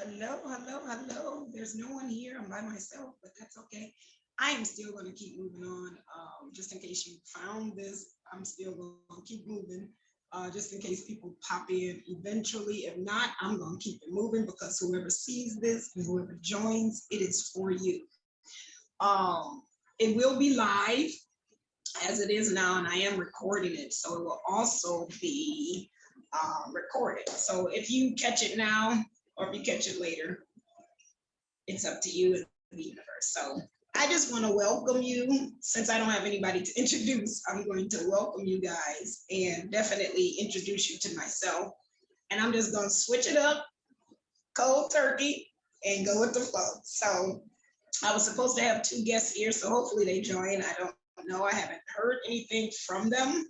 Hello, hello, hello. There's no one here. I'm by myself, but that's okay. I am still going to keep moving on. Just in case you found this, I'm still going to keep moving. Just in case people pop in eventually. If not, I'm going to keep it moving because whoever sees this and whoever joins, it is for you. It will be live as it is now, and I am recording it, so it will also be recorded. So if you catch it now or if you catch it later, it's up to you and the universe. So I just want to welcome you. Since I don't have anybody to introduce, I'm going to welcome you guys and definitely introduce you to myself. And I'm just going to switch it up, cold turkey, and go with the flow. So I was supposed to have two guests here, so hopefully they join. I don't know. I haven't heard anything from them,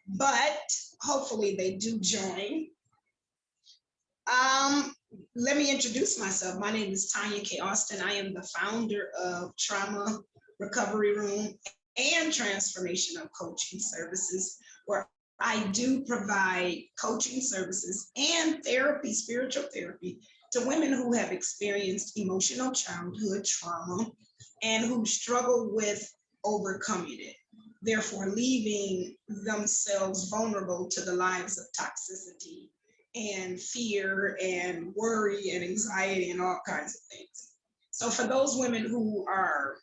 but hopefully they do join. Let me introduce myself. My name is Tanya K. Austin. I am the founder of Trauma Recovery Room and Transformational Coaching Services, where I do provide coaching services and therapy, spiritual therapy, to women who have experienced emotional childhood trauma and who struggle with overcoming it, therefore leaving themselves vulnerable to the lives of toxicity and fear and worry and anxiety and all kinds of things. So for those women who are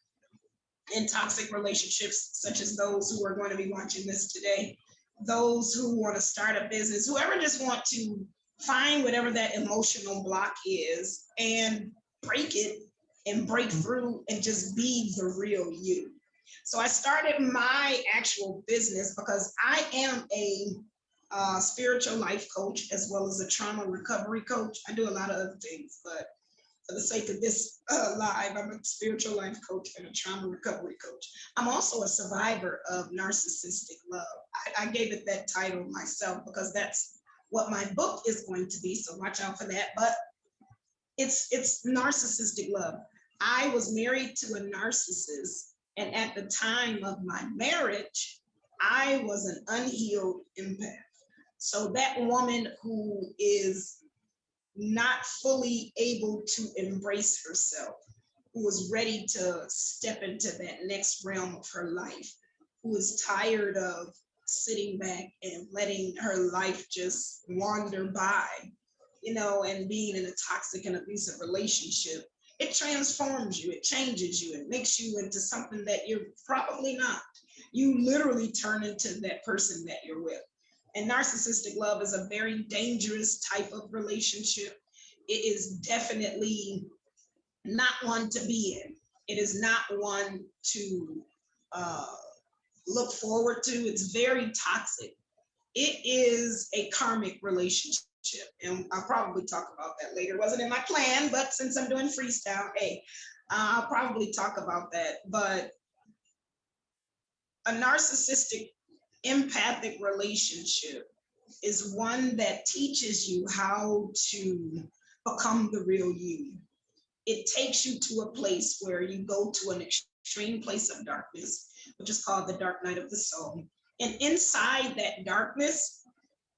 in toxic relationships, such as those who are going to be watching this today, those who want to start a business, whoever just want to find whatever that emotional block is and break it and break through and just be the real you. So I started my actual business because I am a spiritual life coach as well as a trauma recovery coach. I do a lot of other things, but for the sake of this live, I'm a spiritual life coach and a trauma recovery coach. I'm also a survivor of narcissistic love. I gave it that title myself because that's what my book is going to be. So watch out for that. But it's narcissistic love. I was married to a narcissist, and at the time of my marriage, I was an unhealed empath. So that woman who is not fully able to embrace herself, who is ready to step into that next realm of her life, who is tired of sitting back and letting her life just wander by, and being in a toxic and abusive relationship. It transforms you, it changes you, it makes you into something that you're probably not. You literally turn into that person that you're with. And narcissistic love is a very dangerous type of relationship. It is definitely not one to be in. It is not one to look forward to. It's very toxic. It is a karmic relationship. And I'll probably talk about that later. It wasn't in my plan, but since I'm doing freestyle, hey, I'll probably talk about that. But a narcissistic empathic relationship is one that teaches you how to become the real you. It takes you to a place where you go to an extreme place of darkness, which is called the dark night of the soul. And inside that darkness,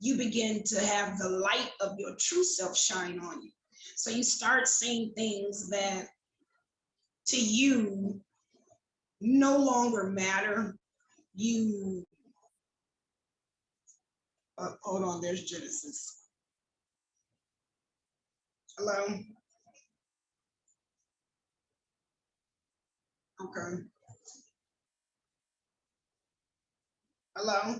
you begin to have the light of your true self shine on you. So you start seeing things that to you no longer matter. You hold on, there's Genesis. Hello? Okay. Hello?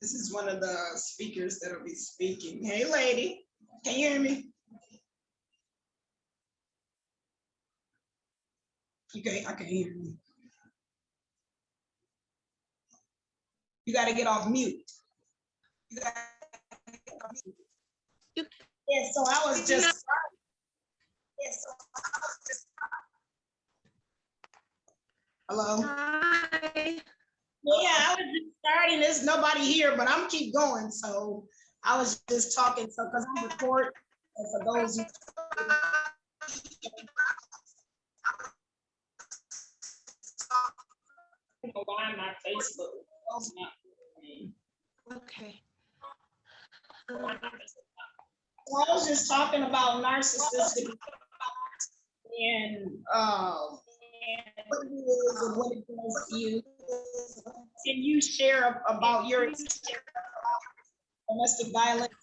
This is one of the speakers that'll be speaking. Hey, lady, can you hear me? Okay, I can hear you. You got to get off mute. You got to get off mute. Yeah, so I was just. Hello? Hi. Yeah, I was just starting. There's nobody here, but I'm keep going. So I was just talking. So because I'm recording, for those who on my Facebook. Okay. Well, I was just talking about narcissistic and what it is and what it does to you. Can you share about your domestic violence?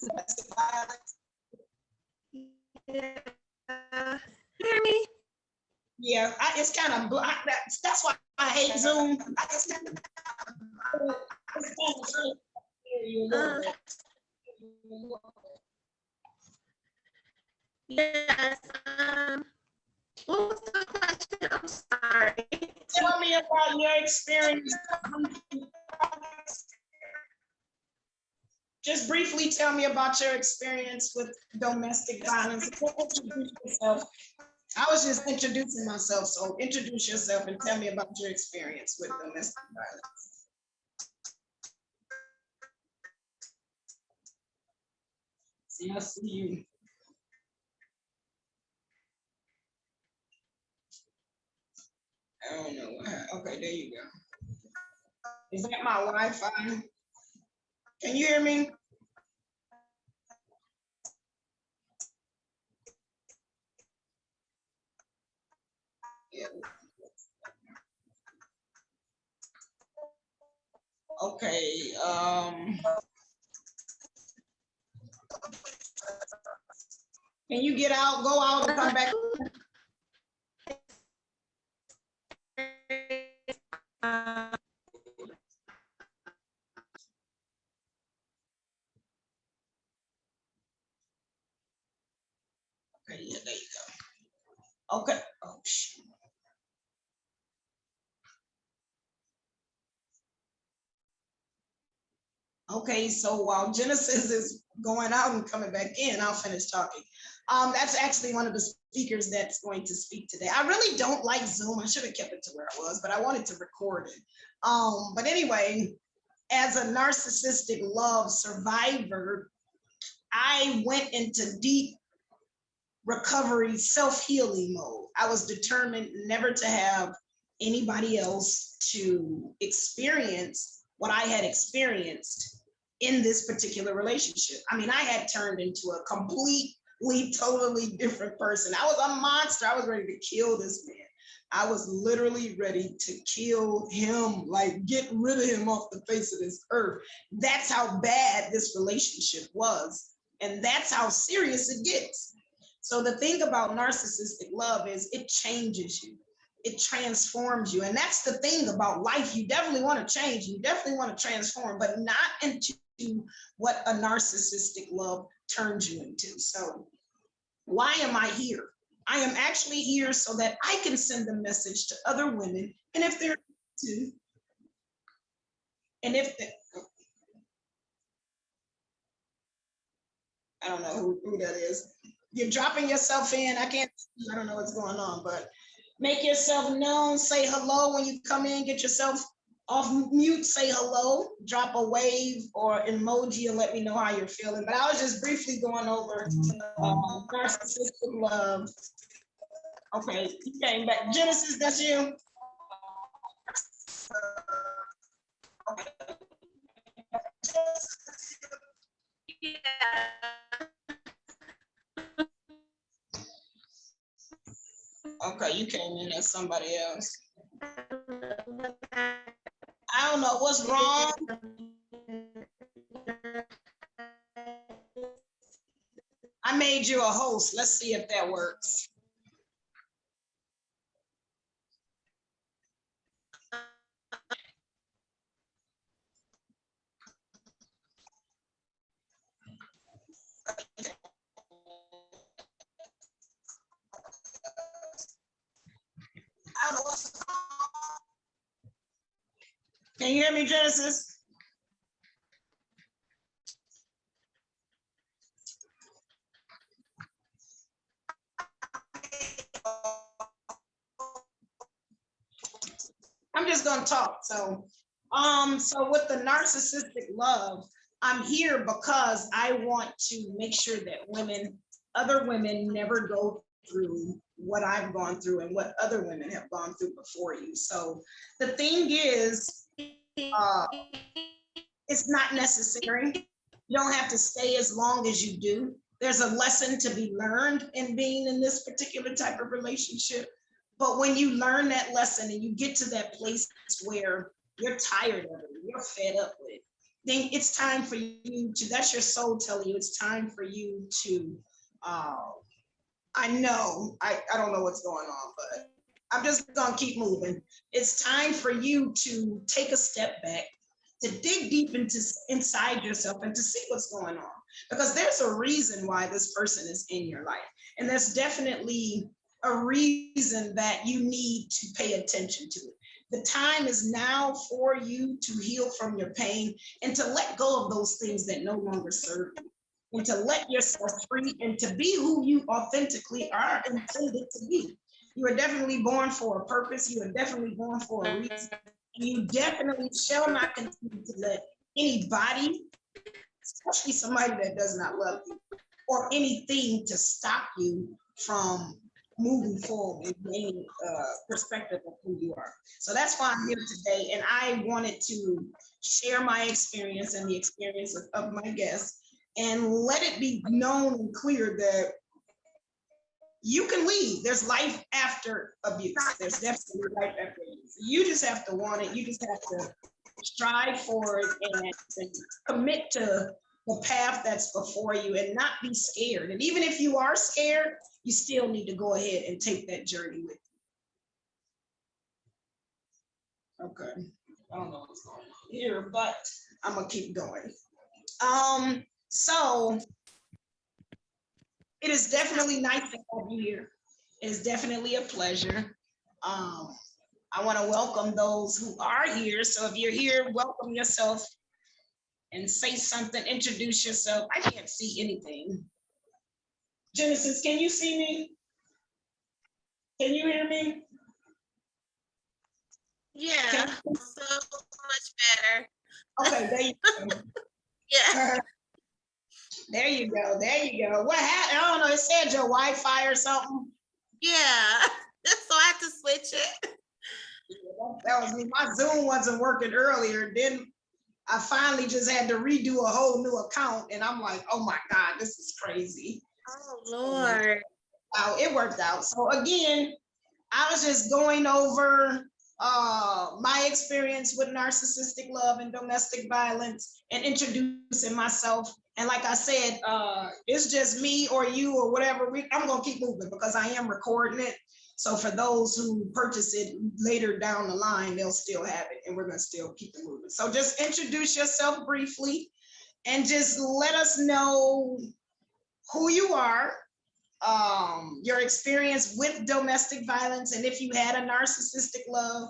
Yeah. Hear me? Yeah, it's kind of that's why I hate Zoom. Uh, yes. What was the question? I'm sorry. Tell me about your experience. Just briefly tell me about your experience with domestic violence. Introduce yourself. I was just introducing myself, so introduce yourself and tell me about your experience with domestic violence. See, I see you. I don't know. Okay, there you go. Is that my Wi-Fi? Can you hear me? Yeah. Okay. Can you get out, go out, and come back? Okay, yeah, there you go. Okay. Oh, shoot. Okay, so while Genesis is going out and coming back in, I'll finish talking. That's actually one of the speakers that's going to speak today. I really don't like Zoom. I should have kept it to where I was, but I wanted to record it. But anyway, as a narcissistic love survivor, I went into deep recovery, self-healing mode. I was determined never to have anybody else to experience what I had experienced in this particular relationship. I mean, I had turned into a completely, totally different person. I was a monster. I was ready to kill this man. I was literally ready to kill him, like get rid of him off the face of this earth. That's how bad this relationship was. And that's how serious it gets. So the thing about narcissistic love is it changes you. It transforms you. And that's the thing about life. You definitely want to change. You definitely want to transform, but not into what a narcissistic love turns you into. So why am I here? I am actually here so that I can send a message to other women. And if they're to, and if they, I don't know who that is. You're dropping yourself in. I don't know what's going on, but make yourself known. Say hello when you come in. Get yourself off mute. Say hello. Drop a wave or emoji and let me know how you're feeling. But I was just briefly going over narcissistic love. Okay, you came back. Genesis, that's you. Okay, you came in as somebody else. I don't know what's wrong. I made you a host. Let's see if that works. I don't know what's wrong. Can you hear me, Genesis? I'm just gonna talk. So with the narcissistic love, I'm here because I want to make sure that other women never go through what I've gone through and what other women have gone through before you. So the thing is, it's not necessary. You don't have to stay as long as you do. there's a lesson to be learned in being in this particular type of relationship. But when you learn that lesson and you get to that place where you're tired of it, you're fed up with it, then it's time for you to, that's your soul telling you, it's time for you to, I know, I don't know what's going on, but I'm just gonna keep moving. It's time for you to take a step back, to dig deep inside yourself and to see what's going on. Because there's a reason why this person is in your life. And there's definitely a reason that you need to pay attention to it. The time is now for you to heal from your pain and to let go of those things that no longer serve you, and to let yourself free and to be who you authentically are intended to be. You are definitely born for a purpose. You are definitely born for a reason. And you definitely shall not continue to let anybody, especially somebody that does not love you, or anything to stop you from moving forward and gaining perspective of who you are. So that's why I'm here today. And I wanted to share my experience and the experience of my guests and let it be known and clear that you can leave. There's life after abuse. There's definitely life after abuse. You just have to want it. You just have to strive for it and commit to the path that's before you and not be scared. And even if you are scared, you still need to go ahead and take that journey with you. Okay. I don't know what's going on here, but I'm gonna keep going. So it is definitely nice to have you here. It is definitely a pleasure. I want to welcome those who are here. So if you're here, welcome yourself and say something, introduce yourself. I can't see anything. Genesis, can you see me? Can you hear me? Yeah, so much better. Okay, there you go. Yeah. There you go. There you go. What happened? I don't know. It said your Wi-Fi or something. Yeah. So I had to switch it. That was me. My Zoom wasn't working earlier. Then I finally just had to redo a whole new account. And I'm like, oh my God, this is crazy. Oh, Lord. Wow, it worked out. So again, I was just going over my experience with narcissistic love and domestic violence and introducing myself. And like I said, it's just me or you or whatever. I'm going to keep moving because I am recording it. So for those who purchase it later down the line, they'll still have it and we're going to still keep it moving. So just introduce yourself briefly and just let us know who you are, your experience with domestic violence, and if you had a narcissistic love,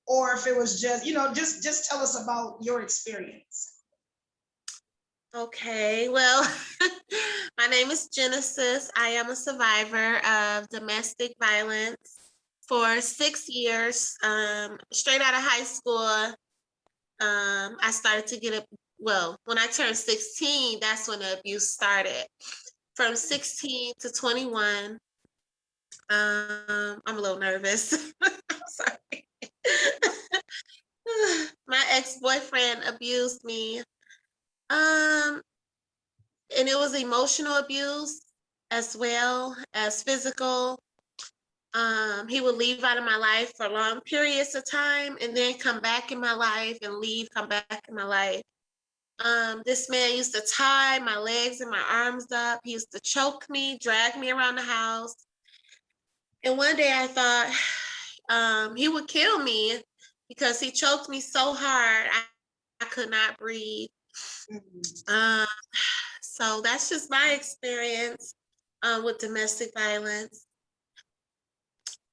or if it was just, just tell us about your experience. Okay, well, my name is Genesis. I am a survivor of domestic violence for 6 years. Straight out of high school, I started to get when I turned 16, that's when the abuse started. From 16 to 21, I'm a little nervous. Sorry. My ex-boyfriend abused me. And it was emotional abuse as well as physical. He would leave out of my life for long periods of time and then come back in my life and leave, come back in my life. This man used to tie my legs and my arms up. He used to choke me, drag me around the house. And one day I thought he would kill me because he choked me so hard I could not breathe. So that's just my experience with domestic violence.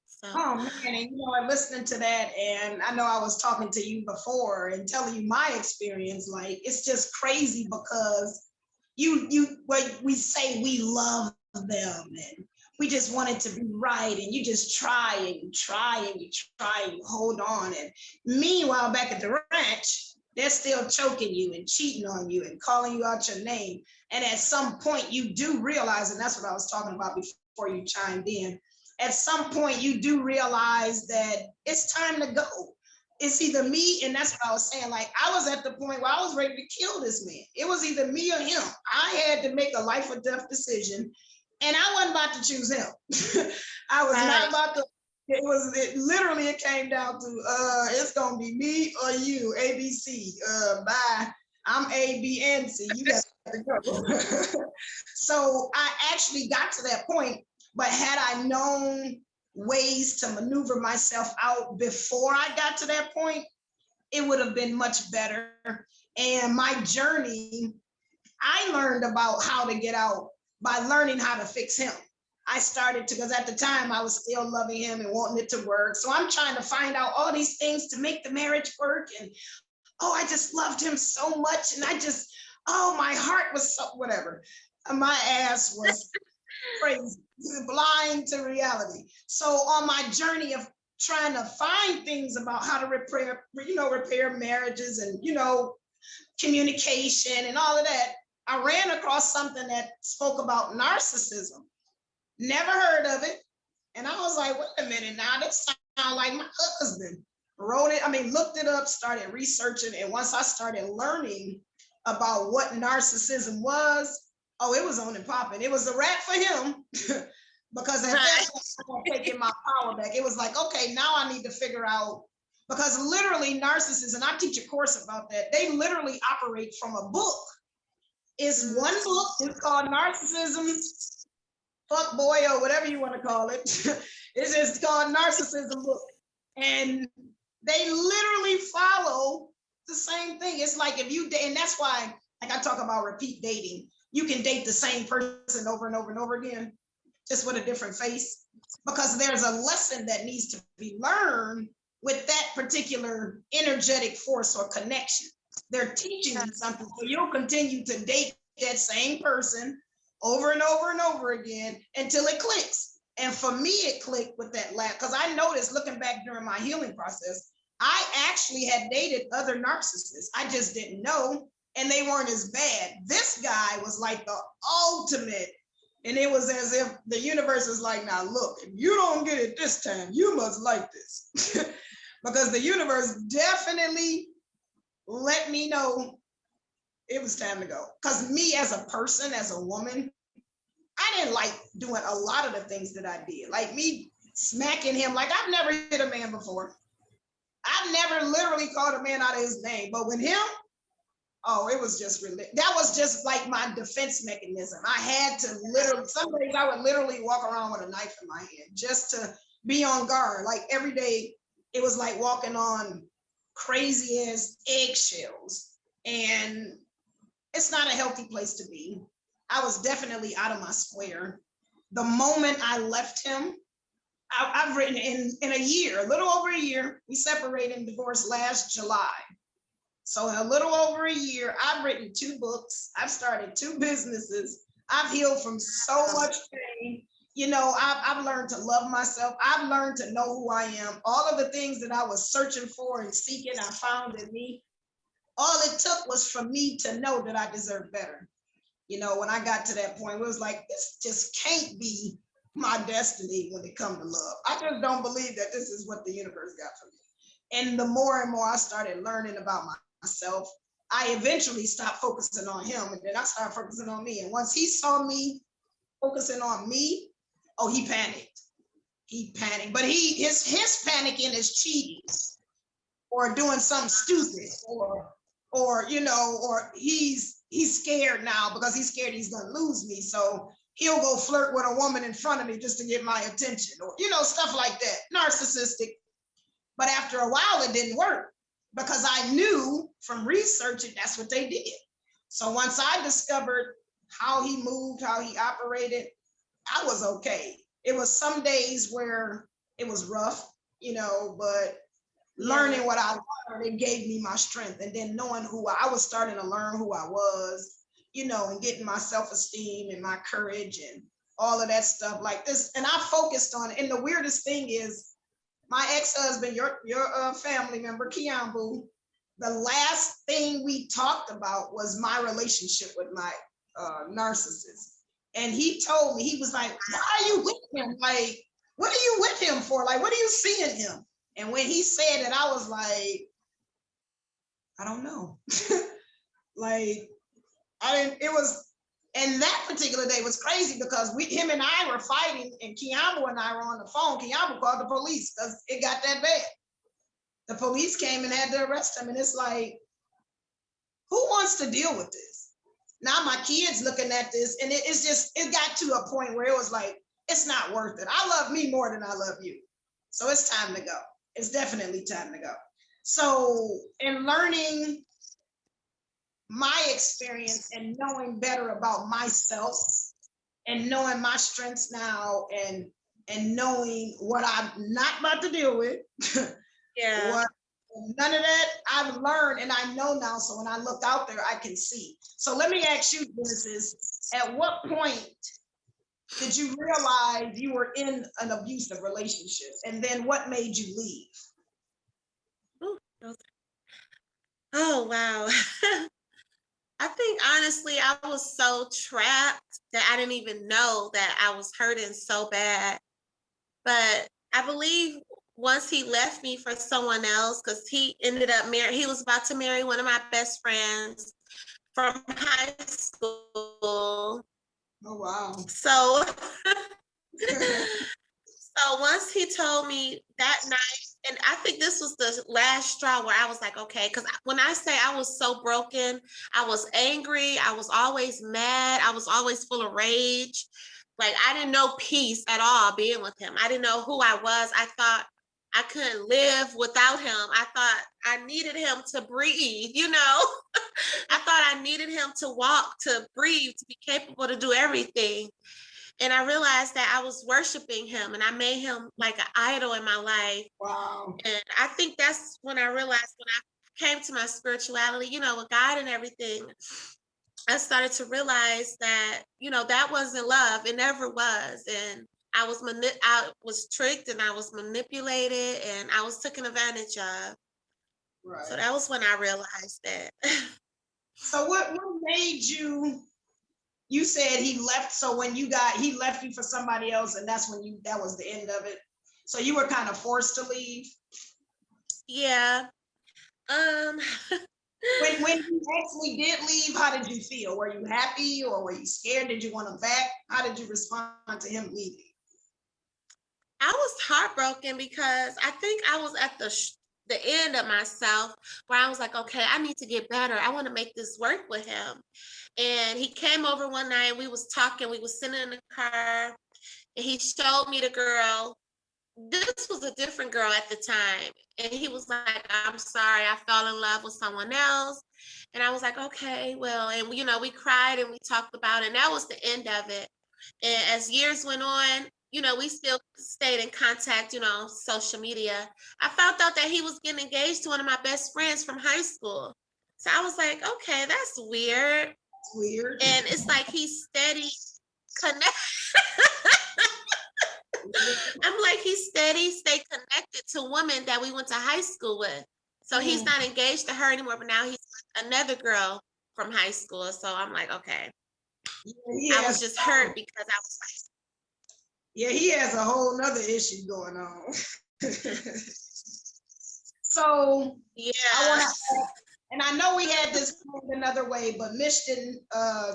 So. Oh man, and I'm listening to that, and I know I was talking to you before and telling you my experience. Like, it's just crazy because we say we love them and we just want it to be right, and you just try and you try and you try and you hold on. And meanwhile, back at the ranch, they're still choking you and cheating on you and calling you out your name. And at some point, you do realize, and that's what I was talking about before you chimed in. At some point, you do realize that it's time to go. it's either me, and that's what I was saying. Like, I was at the point where I was ready to kill this man. It was either me or him. I had to make a life or death decision, and I wasn't about to choose him. I was not Right. about to. It came down to it's gonna be me or you, ABC. Bye. I'm A, B, and C. You got to go. So I actually got to that point, but had I known ways to maneuver myself out before I got to that point, it would have been much better. And my journey, I learned about how to get out by learning how to fix him. I started to, because at the time I was still loving him and wanting it to work. So I'm trying to find out all these things to make the marriage work. And oh, I just loved him so much. And oh, my heart was so, whatever. My ass was crazy, blind to reality. So on my journey of trying to find things about how to repair marriages and, communication and all of that, I ran across something that spoke about narcissism. Never heard of it. And I was like, wait a minute now, this sounds like my husband. Looked it up, started researching. And once I started learning about what narcissism was, oh, it was on and popping. It was a wrap for him. Because at that point, I was taking my power back. It was like, okay, now I need to figure out, because literally narcissists, and I teach a course about that, they literally operate from a book. It's one book, it's called Narcissism, Fuck Boy, or whatever you want to call it. It's just called Narcissism book. And they literally follow the same thing. It's like if you, and that's why, like I talk about repeat dating, you can date the same person over and over and over again, just with a different face, because there's a lesson that needs to be learned with that particular energetic force or connection. They're teaching you something, so you'll continue to date that same person over and over and over again until it clicks. And for me, it clicked with that laugh, because I noticed looking back during my healing process, I actually had dated other narcissists. I just didn't know, and they weren't as bad. This guy was like the ultimate. And it was as if the universe is like, now look, if you don't get it this time, you must like this. Because the universe definitely let me know it was time to go. Because me as a person, as a woman, I didn't like doing a lot of the things that I did. Like me smacking him, like I've never hit a man before. I've never literally called a man out of his name. But with him, oh, it was just really, that was just like my defense mechanism. I had to literally, some days I would literally walk around with a knife in my hand just to be on guard. Like every day, it was like walking on crazy ass eggshells. And it's not a healthy place to be. I was definitely out of my square. The moment I left him, I've written in a year, a little over a year, we separated and divorced last July. So in a little over a year, I've written 2 books. I've started 2 businesses. I've healed from so much pain. I've learned to love myself. I've learned to know who I am. All of the things that I was searching for and seeking, I found in me. All it took was for me to know that I deserve better. When I got to that point, it was like, this just can't be my destiny when it comes to love. I just don't believe that this is what the universe got for me. And the more and more I started learning about myself, I eventually stopped focusing on him, and then I started focusing on me. And once he saw me focusing on me, oh, he panicked. He panicked. But his panicking is cheating or doing something stupid, or he's scared now because he's scared he's gonna lose me. So he'll go flirt with a woman in front of me just to get my attention, or stuff like that. Narcissistic. But after a while, it didn't work, because I knew from researching that's what they did. So once I discovered how he moved, how he operated, I was okay. It was some days where it was rough, but learning what I learned, it gave me my strength. And then knowing who I was starting to learn who I was, and getting my self-esteem and my courage and all of that stuff like this. And I focused on it. And the weirdest thing is, my ex-husband, your family member, Keonbu, the last thing we talked about was my relationship with my narcissist. And he told me, he was like, why are you with him? Like, what are you with him for? Like, what do you see in him? And when he said it, I was like, I don't know. Like, I didn't, it was, and that particular day was crazy because him and I were fighting, and Kiambo and I were on the phone. Kiambo called the police because it got that bad. The police came and had to arrest him. And it's like, who wants to deal with this? Now my kids looking at this, and it got to a point where it was like, it's not worth it. I love me more than I love you. So it's time to go. It's definitely time to go. So in learning my experience and knowing better about myself and knowing my strengths now, and knowing what I'm not about to deal with, Yeah. what none of that I've learned and I know now. So when I look out there, I can see. So let me ask you, Genesis, at what point did you realize you were in an abusive relationship? And then what made you leave? Ooh, oh, wow. I think honestly, I was so trapped that I didn't even know that I was hurting so bad. But I believe once he left me for someone else, because he ended up married, he was about to marry one of my best friends from high school. Oh, wow. So, so once he told me that night, and I think this was the last straw where I was like, okay, because when I say I was so broken, I was angry, I was always mad, I was always full of rage. Like I didn't know peace at all being with him. I didn't know who I was. I thought I couldn't live without him. I thought I needed him to breathe, you know? I thought I needed him to walk, to breathe, to be capable to do everything. And I realized that I was worshiping him and I made him like an idol in my life. Wow. And I think that's when I realized, when I came to my spirituality, you know, with God and everything, I started to realize that, you know, that wasn't love. It never was. And I was tricked and I was manipulated and I was taken advantage of. Right. So that was when I realized that. So what made you said he left, so when he left you for somebody else, and that's when that was the end of it. So you were kind of forced to leave. Yeah. Um When you actually did leave, how did you feel? Were you happy or were you scared? Did you want him back? How did you respond to him leaving? I was heartbroken because I think I was at the end of myself, where I was like, okay, I need to get better. I want to make this work with him. And he came over one night, we was talking, we was sitting in the car, and he showed me the girl. This was a different girl at the time. And he was like, I'm sorry, I fell in love with someone else. And I was like, okay, well, and you know, we cried and we talked about it, and that was the end of it. And as years went on, you know, we still stayed in contact, you know, social media. I found out that he was getting engaged to one of my best friends from high school. So I was like, okay, that's weird. It's weird. And it's like he's steady connect. I'm like, he's steady, stay connected to women that we went to high school with. So he's not engaged to her anymore, but now he's with another girl from high school. So I'm like, okay. I was just hurt because I was like, yeah, he has a whole nother issue going on. So yeah. I want to, and I know we had this another way, but Mish didn't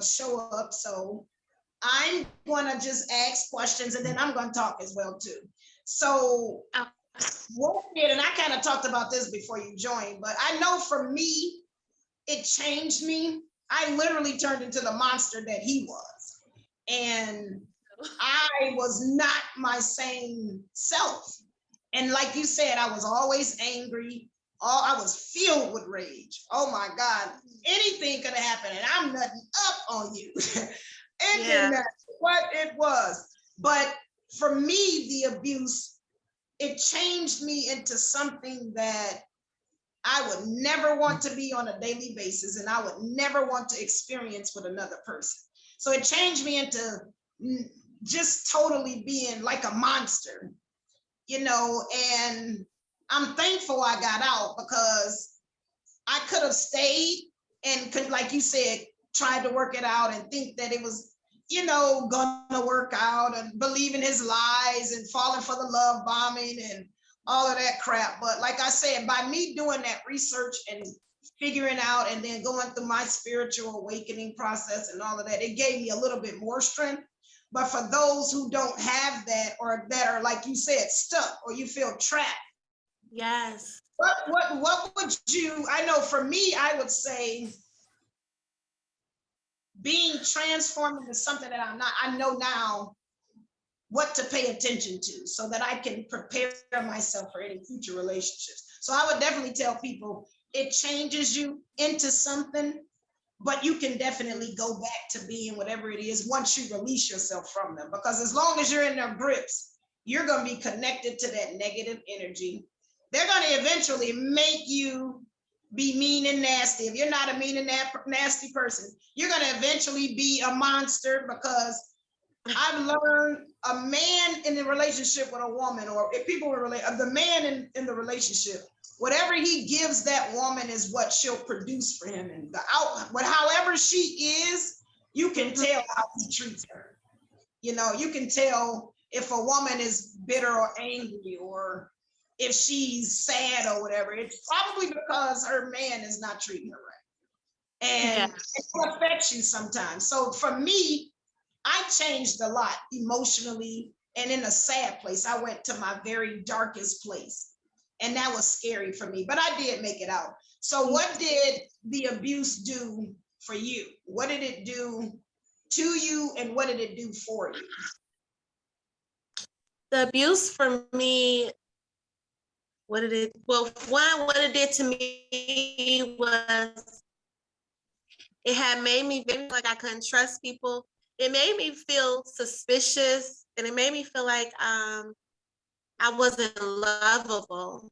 show up. So I'm going to just ask questions and then I'm going to talk as well too. So what did, and I kind of talked about this before you joined, but I know for me, it changed me. I literally turned into the monster that he was. And I was not my same self. And like you said, I was always angry. I was filled with rage. Oh my God, anything could have happened and I'm nutting up on you. It didn't matter what it was. But for me, the abuse, it changed me into something that I would never want to be on a daily basis and I would never want to experience with another person. So it changed me into just totally being like a monster, you know, and I'm thankful I got out because I could have stayed and could, like you said, tried to work it out and think that it was, you know, gonna work out and believe in his lies and falling for the love bombing and all of that crap. But like I said, by me doing that research and figuring out and then going through my spiritual awakening process and all of that, it gave me a little bit more strength. But for those who don't have that, or that are, like you said, stuck, or you feel trapped, Yes. what would you, I know for me, I would say being transformed into something that I'm not, I know now what to pay attention to so that I can prepare myself for any future relationships. So I would definitely tell people it changes you into something, but you can definitely go back to being whatever it is once you release yourself from them. Because as long as you're in their grips, you're going to be connected to that negative energy. They're going to eventually make you be mean and nasty. If you're not a mean and nasty person, you're going to eventually be a monster, because I've learned a man in the relationship with a woman, or if people were the man in the relationship, whatever he gives that woman is what she'll produce for him. And however she is, you can tell how he treats her. You know, you can tell if a woman is bitter or angry, or if she's sad or whatever. It's probably because her man is not treating her right. And it affects you sometimes. So for me, I changed a lot emotionally and in a sad place. I went to my very darkest place, and that was scary for me, but I did make it out. So what did the abuse do for you? What did it do to you, and what did it do for you? The abuse for me, what it did to me was it had made me very like I couldn't trust people. It made me feel suspicious, and it made me feel like I wasn't lovable.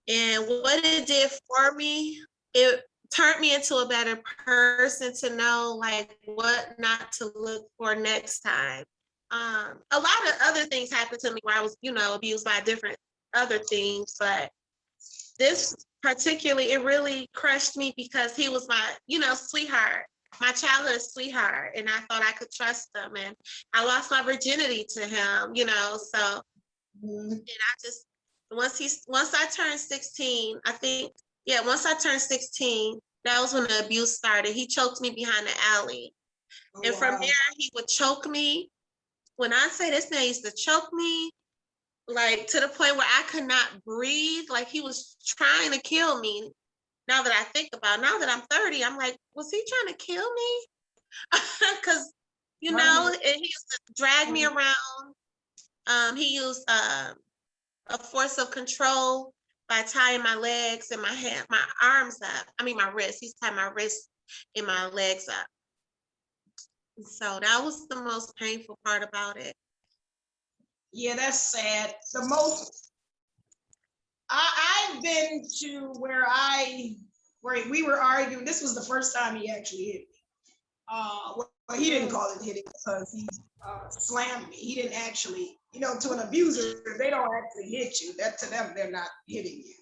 And what it did for me, it turned me into a better person to know like what not to look for next time. A lot of other things happened to me where I was, abused by different other things, but this particularly, it really crushed me because he was my, sweetheart, my childhood sweetheart, and I thought I could trust him, and I lost my virginity to him, so and I just once I turned 16, I think, once I turned 16, that was when the abuse started. He choked me behind the alley. Oh, and from there, he would choke me. When I say this man used to choke me, like to the point where I could not breathe, like he was trying to kill me. Now that I think about it, now that I'm 30, I'm like, was he trying to kill me? Because, and he used to drag me around. He used a force of control by tying my legs and my arms up. I mean, my wrists. He's tied my wrists and my legs up. So that was the most painful part about it. Yeah, that's sad. I've been to where we were arguing. This was the first time he actually hit me. Well, he didn't call it hitting because he slammed me. He didn't actually, to an abuser, they don't actually hit you. That to them, they're not hitting you.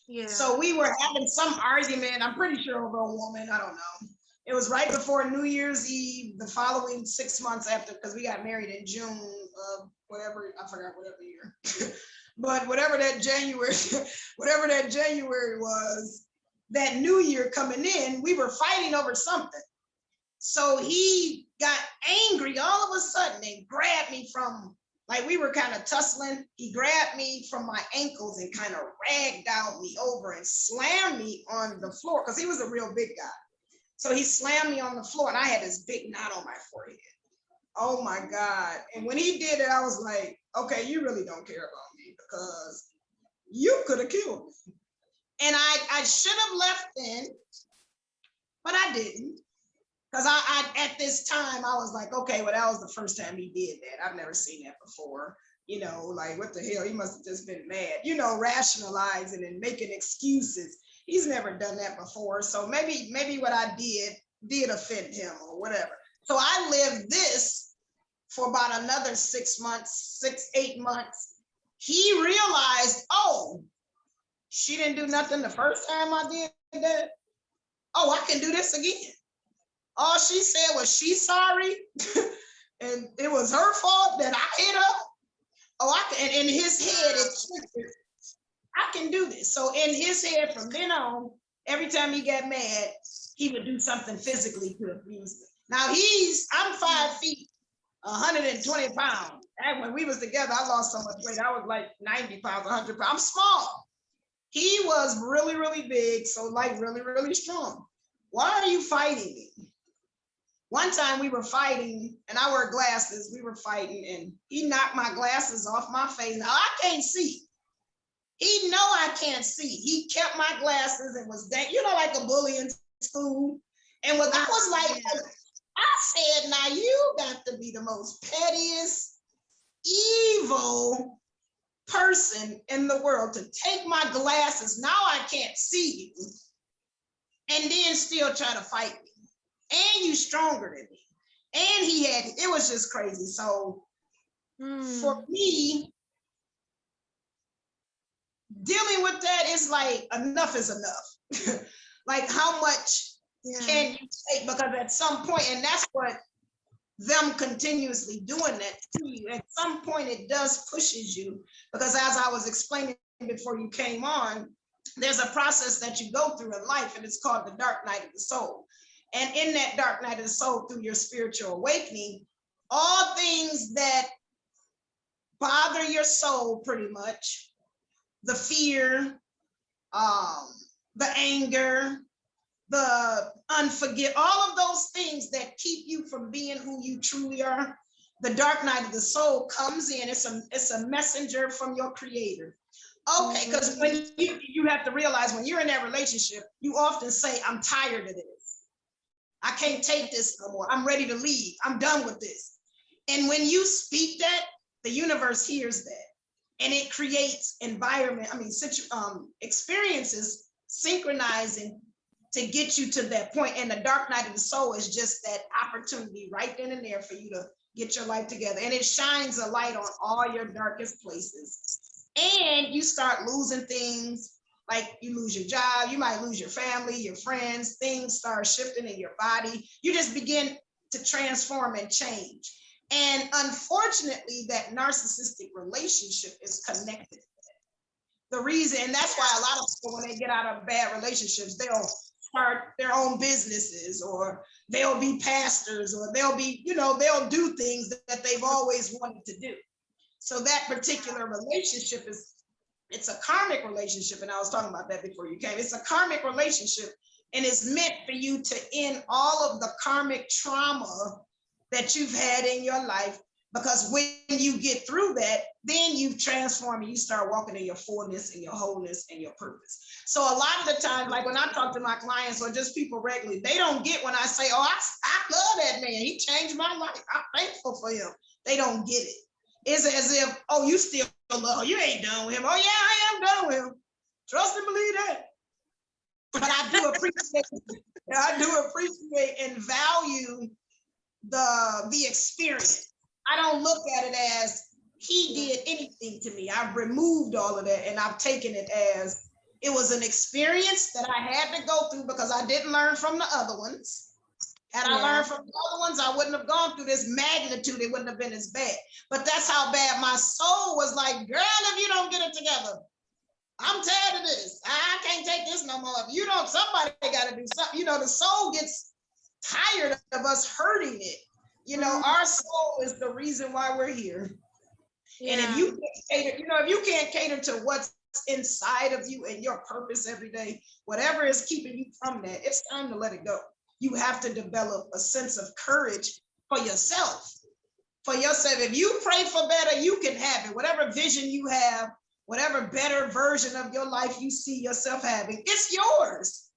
Yeah. So we were having some argument. I'm pretty sure over a woman. I don't know. It was right before New Year's Eve, the following 6 months after, because we got married in June of whatever, I forgot whatever year. But whatever that January was, that New Year coming in, we were fighting over something. So he got angry all of a sudden and grabbed me from, like we were kind of tussling. He grabbed me from my ankles and kind of ragdolled me over and slammed me on the floor, because he was a real big guy. So he slammed me on the floor, and I had this big knot on my forehead. Oh my God. And when he did it, I was like, okay, you really don't care about me, because you could have killed me. And I should have left then, but I didn't. Because I at this time, I was like, okay, well, that was the first time he did that. I've never seen that before. Like, what the hell? He must have just been mad, rationalizing and making excuses. He's never done that before. So maybe what I did offend him or whatever. So I lived this for about another 6 months, 8 months. He realized, oh, she didn't do nothing the first time I did that. Oh, I can do this again. All she said was she's sorry, and it was her fault that I hit her. Oh, and in his head, it triggered. I can do this. So in his head, from then on, every time he got mad, he would do something physically to abuse me. Now I'm 5 feet, 120 pounds. And when we was together, I lost so much weight. I was like 90 pounds, 100 pounds. I'm small. He was really, really big, so like really, really strong. Why are you fighting me? One time we were fighting, and I wear glasses. We were fighting, and he knocked my glasses off my face. Now I can't see. He know I can't see. He kept my glasses and was like a bully in school. And I was like, I said, now you got to be the most pettiest, evil person in the world to take my glasses. Now I can't see you. And then still try to fight me. And you stronger than me. And it was just crazy. So for me, dealing with that is like, enough is enough. Like, how much can you take? Because at some point, and that's what them continuously doing that to you, at some point it does pushes you, because as I was explaining before you came on, there's a process that you go through in life, and it's called the dark night of the soul. And in that dark night of the soul, through your spiritual awakening, all things that bother your soul, pretty much, the fear, the anger, the all of those things that keep you from being who you truly are, the dark night of the soul comes in. It's a messenger from your creator. Okay, because when you have to realize, when you're in that relationship, you often say, I'm tired of this. I can't take this no more. I'm ready to leave. I'm done with this. And when you speak that, the universe hears that. And it creates experiences synchronizing to get you to that point. And the dark night of the soul is just that opportunity right then and there for you to get your life together. And it shines a light on all your darkest places. And you start losing things, like you lose your job, you might lose your family, your friends, things start shifting in your body. You just begin to transform and change. And unfortunately, that narcissistic relationship is connected. The reason, and that's why a lot of people, when they get out of bad relationships, they'll start their own businesses, or they'll be pastors, or they'll do things that they've always wanted to do. So that particular relationship it's a karmic relationship. And I was talking about that before you came. It's a karmic relationship, and it's meant for you to end all of the karmic trauma that you've had in your life, because when you get through that, then you transform and you start walking in your fullness and your wholeness and your purpose. So a lot of the time, like when I talk to my clients or just people regularly, they don't get when I say, oh, I love that man. He changed my life. I'm thankful for him. They don't get it. It's as if, oh, you still love him. You ain't done with him. Oh, yeah, I am done with him. Trust and believe that. But I do appreciate and value the experience. I don't look at it as he did anything to me. I've removed all of that, and I've taken it as it was an experience that I had to go through, because I didn't learn from the other ones. Had I learned from the other ones, I wouldn't have gone through this magnitude. It wouldn't have been as bad. But that's how bad my soul was like, girl, if you don't get it together, I'm tired of this. I can't take this no more. If you don't, somebody got to do something. The soul gets tired of us hurting it. Our soul is the reason why we're here. And if you can't cater to what's inside of you and your purpose every day, whatever is keeping you from that, it's time to let it go. You have to develop a sense of courage for yourself. If you pray for better, you can have it. Whatever vision you have, whatever better version of your life you see yourself having, it's yours.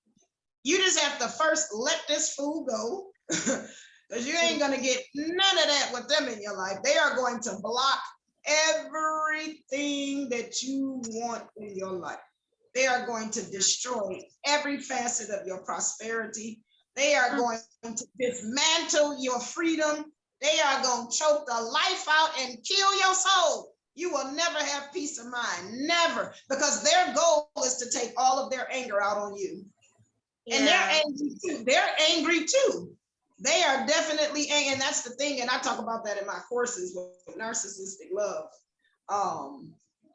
You just have to first let this fool go, because you ain't going to get none of that with them in your life. They are going to block everything that you want in your life. They are going to destroy every facet of your prosperity. They are going to dismantle your freedom. They are going to choke the life out and kill your soul. You will never have peace of mind, never, because their goal is to take all of their anger out on you. And they're angry too. They're angry too. They are definitely angry, and that's the thing. And I talk about that in my courses with Narcissistic Love.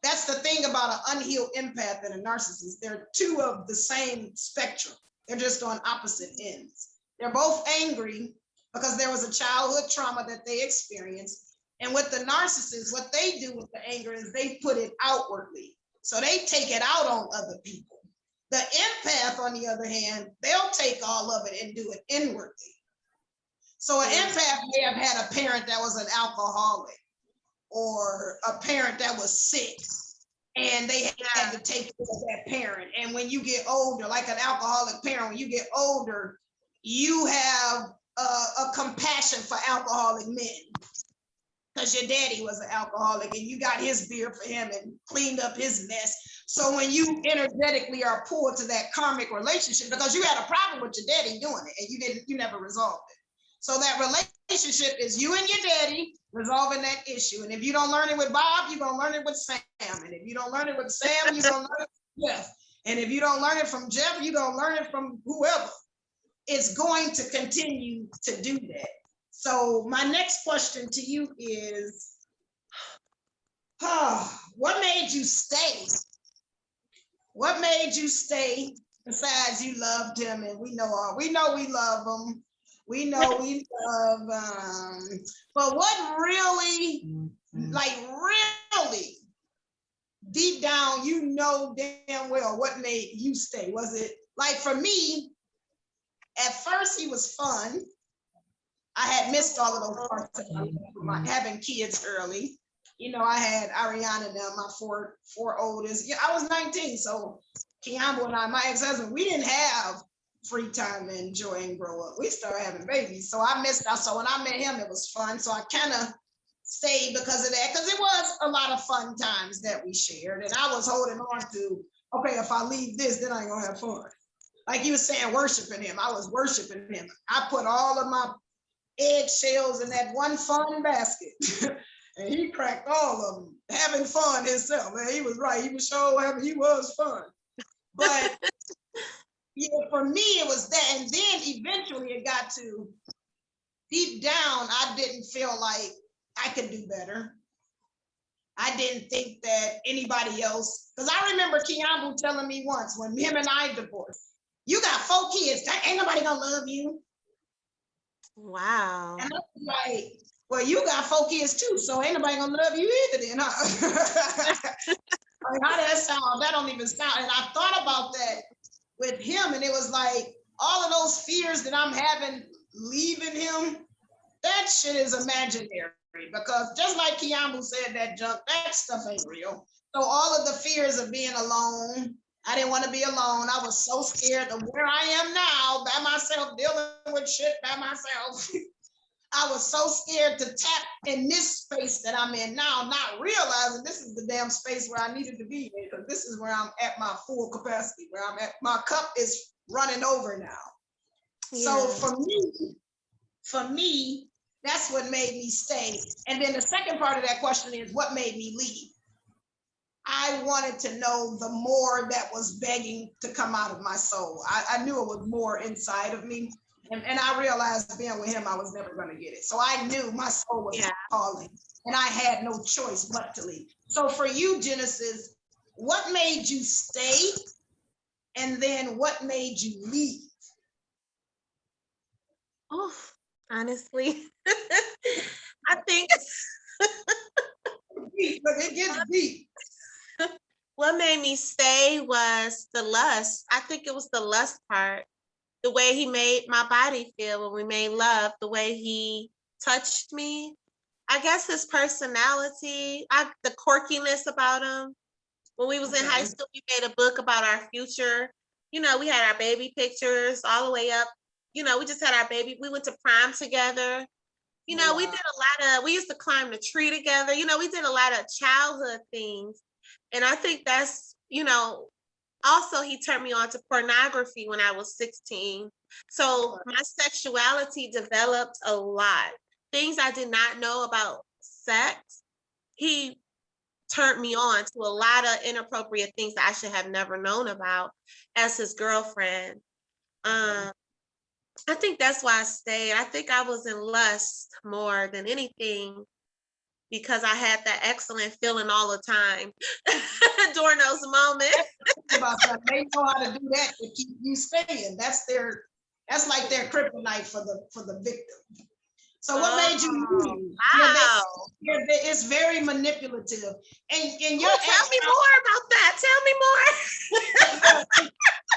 that's the thing about an unhealed empath and a narcissist. They're two of the same spectrum. They're just on opposite ends. They're both angry because there was a childhood trauma that they experienced. And with the narcissist, what they do with the anger is they put it outwardly. So they take it out on other people. The empath, on the other hand, they'll take all of it and do it inwardly. So an empath may have had a parent that was an alcoholic or a parent that was sick, and they had to take care of that parent. And when you get older, like an alcoholic parent, when you get older, you have a compassion for alcoholic men because your daddy was an alcoholic and you got his beer for him and cleaned up his mess. So when you energetically are pulled to that karmic relationship, because you had a problem with your daddy doing it and you never resolved it. So that relationship is you and your daddy resolving that issue. And if you don't learn it with Bob, you're going to learn it with Sam. And if you don't learn it with Sam, you're going to learn it with Jeff. And if you don't learn it from Jeff, you're going to learn it from whoever. It's going to continue to do that. So my next question to you is, what made you stay? What made you stay besides you loved him? And we know we love him. We know we love, but what really, like really deep down, you know damn well what made you stay? Was it like for me, at first he was fun. I had missed all of those parts of my life, having kids early. You know, I had Ariana and them, my four oldest. Yeah, I was 19, so Kiambo and I, my ex-husband, we didn't have free time to enjoy and grow up. We started having babies. So I missed out. So when I met him, it was fun. So I kind of stayed because of that, because it was a lot of fun times that we shared. And I was holding on to, okay, if I leave this, then I ain't gonna have fun. Like you were saying, worshiping him. I was worshiping him. I put all of my eggshells in that one fun basket. And he cracked all of them, having fun himself. Man, he was right. He was so happy. He was fun. But yeah, for me, it was that. And then eventually it got to deep down, I didn't feel like I could do better. I didn't think that anybody else, because I remember Kiambu telling me once when him and I divorced, you got 4 kids, ain't nobody gonna love you. Wow. And I was like, well, you got 4 kids too, so ain't nobody gonna love you either then, huh? Like, how that sound? That don't even sound. And I thought about that with him, and it was like all of those fears that I'm having leaving him, that shit is imaginary. Because just like Kiambu said, that junk, that stuff ain't real. So all of the fears of being alone, I didn't want to be alone. I was so scared of where I am now, by myself, dealing with shit by myself. I was so scared to tap in this space that I'm in now, not realizing this is the damn space where I needed to be in, because this is where I'm at my full capacity, where I'm at, my cup is running over now. Yeah. So for me, that's what made me stay. And then the second part of that question is what made me leave? I wanted to know the more that was begging to come out of my soul. I knew it was more inside of me. And I realized being with him, I was never going to get it. So I knew my soul was calling, and I had no choice but to leave. So for you, Genesis, what made you stay? And then what made you leave? Oh, honestly, I think Look, it gets deep. What made me stay was the lust. I think it was the lust part. The way he made my body feel when we made love, the way he touched me. I guess his personality, the quirkiness about him. When we was in high school, we made a book about our future. You know, we had our baby pictures all the way up. You know, we just had our baby. We went to prom together. You know, we did a lot of, we used to climb the tree together. You know, we did a lot of childhood things. And I think that's, you know, also he turned me on to pornography when I was 16. So my sexuality developed a lot. Things I did not know about sex, he turned me on to a lot of inappropriate things that I should have never known about as his girlfriend. I think that's why I stayed. I think I was in lust more than anything, because I had that excellent feeling all the time during those moments. About that. They know how to do that to keep you staying. That's like their kryptonite for the victim. So what made you leave? Wow. It's very manipulative. And your tell me more about that. Tell me more.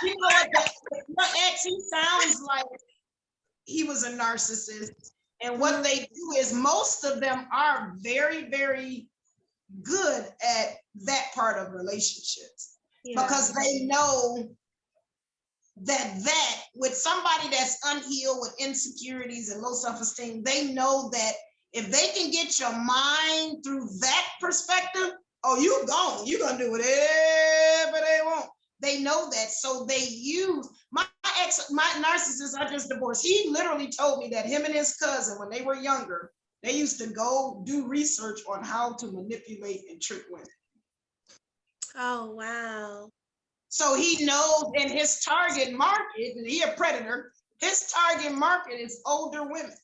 You know what? Your ex, he sounds like he was a narcissist. And what they do is most of them are very, very good at that part of relationships because they know that with somebody that's unhealed with insecurities and low self-esteem, they know that if they can get your mind through that perspective, oh, you gone. You're gonna do whatever they want. They know that. So they use my narcissist I just divorced. He literally told me that him and his cousin, when they were younger, they used to go do research on how to manipulate and trick women. Oh, wow. So he knows in his target market, and he a predator, his target market is older women.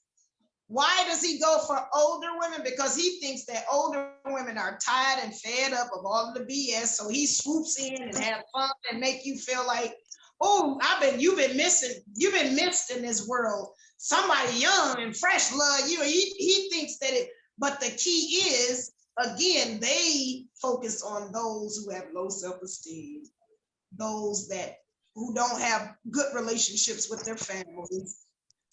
Why does he go for older women? Because he thinks that older women are tired and fed up of all of the BS. So he swoops in and have fun and make you feel like, oh, you've been missed in this world. Somebody young and fresh love you. He thinks that but the key is, again, they focus on those who have low self-esteem, those who don't have good relationships with their families,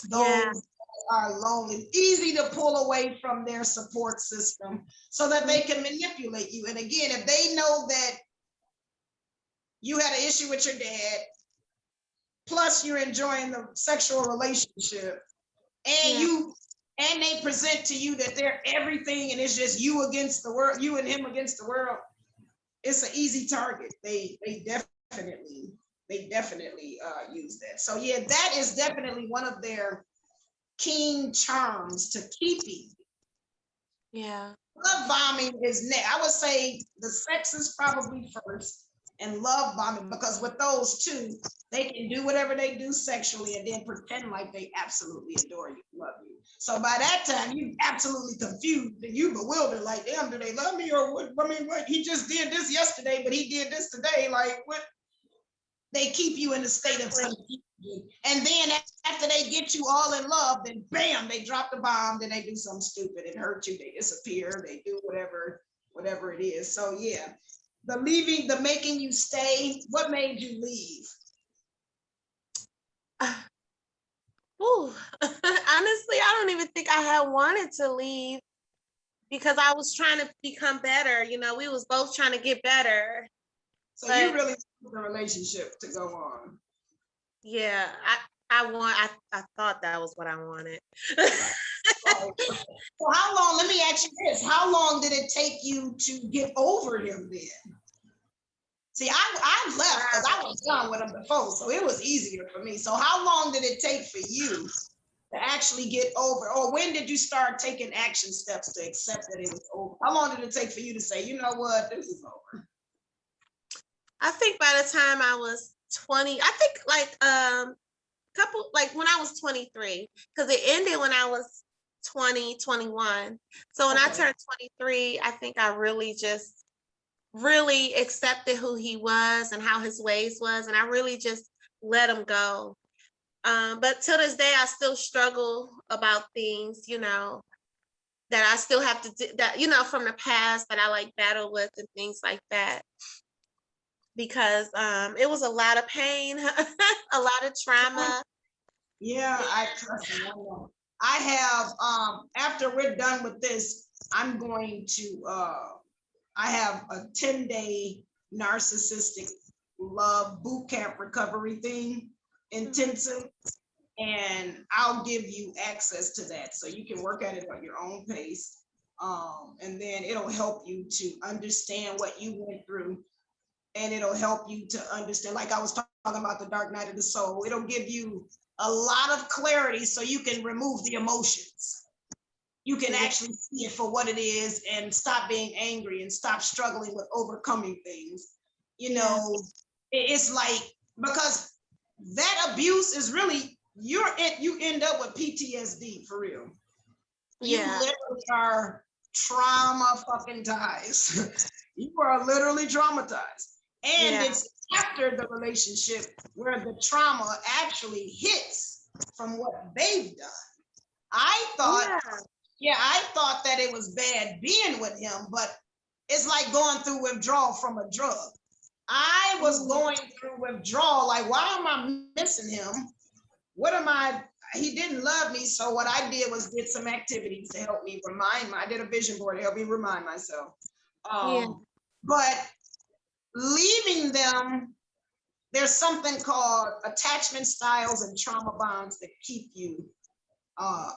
those are lonely, easy to pull away from their support system so that they can manipulate you. And again, if they know that you had an issue with your dad, plus you're enjoying the sexual relationship, and they present to you that they're everything and it's just you against the world, you and him against the world, it's an easy target. They definitely use that. So yeah, that is definitely one of their keen charms to keep you. Yeah. Love bombing is next. I would say the sex is probably first and love bombing, because with those two, they can do whatever they do sexually and then pretend like they absolutely adore you, love you. So by that time, you absolutely confused and you bewildered, like, damn, do they love me or what? I mean, what? He just did this yesterday, but he did this today. Like, what? They keep you in a state of confusion. And then after they get you all in love, then bam, they drop the bomb, then they do something stupid and hurt you, they disappear, they do whatever it is. So yeah, the leaving, the making you stay, what made you leave? Honestly, I don't even think I had wanted to leave because I was trying to become better. You know, we was both trying to get better. So you really want the relationship to go on? Yeah, I thought that was what I wanted. So how long, let me ask you this, how long did it take you to get over him then? See, I left because I was done with him before, so it was easier for me. So how long did it take for you to actually get over, or when did you start taking action steps to accept that it was over? How long did it take for you to say, you know what, this is over? I think by the time I was 20, I think like when I was 23, because it ended when I was 20, 21. So when I turned 23, I think I really accepted who he was and how his ways was, and I really just let him go. But till this day, I still struggle about things, you know, that I still have to do, that, you know, from the past that I like battle with and things like that. Because it was a lot of pain, a lot of trauma. Yeah, I trust you. I have, after we're done with this, I'm going to, I have a 10-day narcissistic love boot camp recovery thing, intensive, and I'll give you access to that so you can work at it at your own pace. And then it'll help you to understand what you went through, and it'll help you to understand, like I was talking about the dark night of the soul, it'll give you a lot of clarity so you can remove the emotions. You can actually see it for what it is and stop being angry and stop struggling with overcoming things. You know, it's like, because that abuse is really, you end up with PTSD for real. You literally are trauma fucking ties. You are literally traumatized. And Yeah. it's after the relationship where the trauma actually hits from what they've done. I thought, Yeah. yeah, I thought that it was bad being with him, but it's like going through withdrawal from a drug. I was going through withdrawal, like, why am I missing him? What am I? He didn't love me. So what I did was did some activities to help me remind. I did a vision board to help me remind myself. Yeah. But leaving them, there's something called attachment styles and trauma bonds that keep you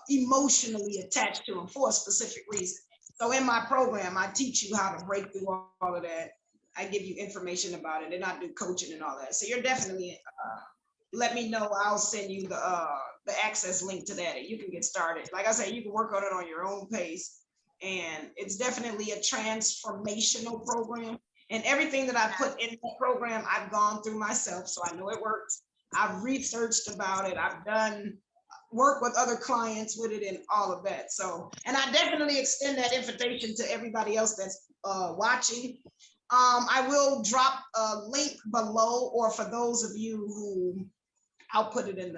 emotionally attached to them for a specific reason. So in my program, I teach you how to break through all of that. I give you information about it, and I do coaching and all that. So you're definitely let me know. I'll send you the access link to that, and you can get started. Like I said, you can work on it on your own pace, and it's definitely a transformational program. And everything that I put in the program, I've gone through myself, so I know it works. I've researched about it. I've done work with other clients with it and all of that. So, and I definitely extend that invitation to everybody else that's watching. I will drop a link below, or for those of you who, I'll put it in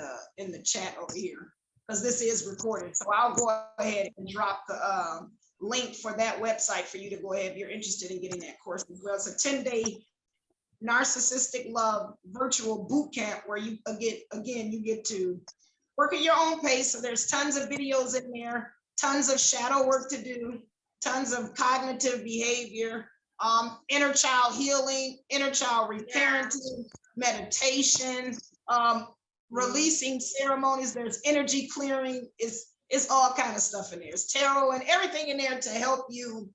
the chat over here because this is recorded. So I'll go ahead and drop the link for that website for you to go ahead if you're interested in getting that course as well. It's a 10-day Narcissistic Love virtual boot camp where you you get to work at your own pace. So there's tons of videos in there, tons of shadow work to do, tons of cognitive behavior, inner child healing, inner child reparenting, meditation, releasing ceremonies. There's energy clearing. It's all kind of stuff in there. It's tarot and everything in there to help you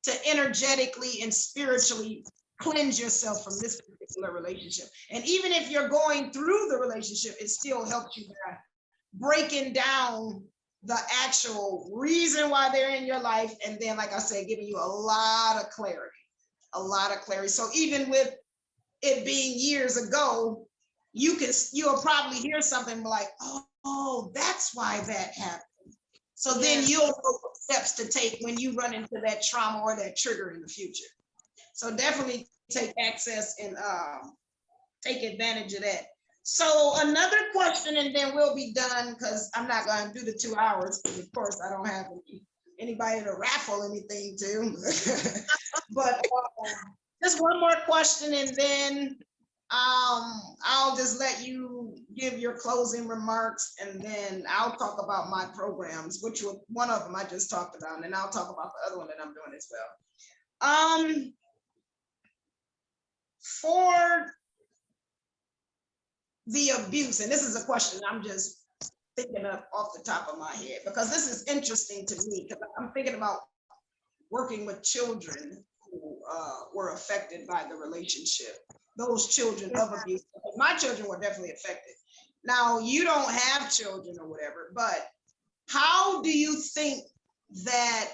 to energetically and spiritually cleanse yourself from this particular relationship. And even if you're going through the relationship, it still helps you by breaking down the actual reason why they're in your life. And then, like I said, giving you a lot of clarity, So even with it being years ago, you'll probably hear something like, oh, that's why that happened. So then you'll know what steps to take when you run into that trauma or that trigger in the future. So definitely take access and take advantage of that. So another question, and then we'll be done because I'm not going to do the 2 hours. Of course, I don't have anybody to raffle anything to. But just one more question, and then I'll just let you give your closing remarks, and then I'll talk about my programs, which one of them I just talked about, and then I'll talk about the other one that I'm doing as well. For the abuse, and this is a question I'm just thinking of off the top of my head because this is interesting to me because I'm thinking about working with children who were affected by the relationship, those children of abuse. My children were definitely affected. Now, you don't have children or whatever, but how do you think that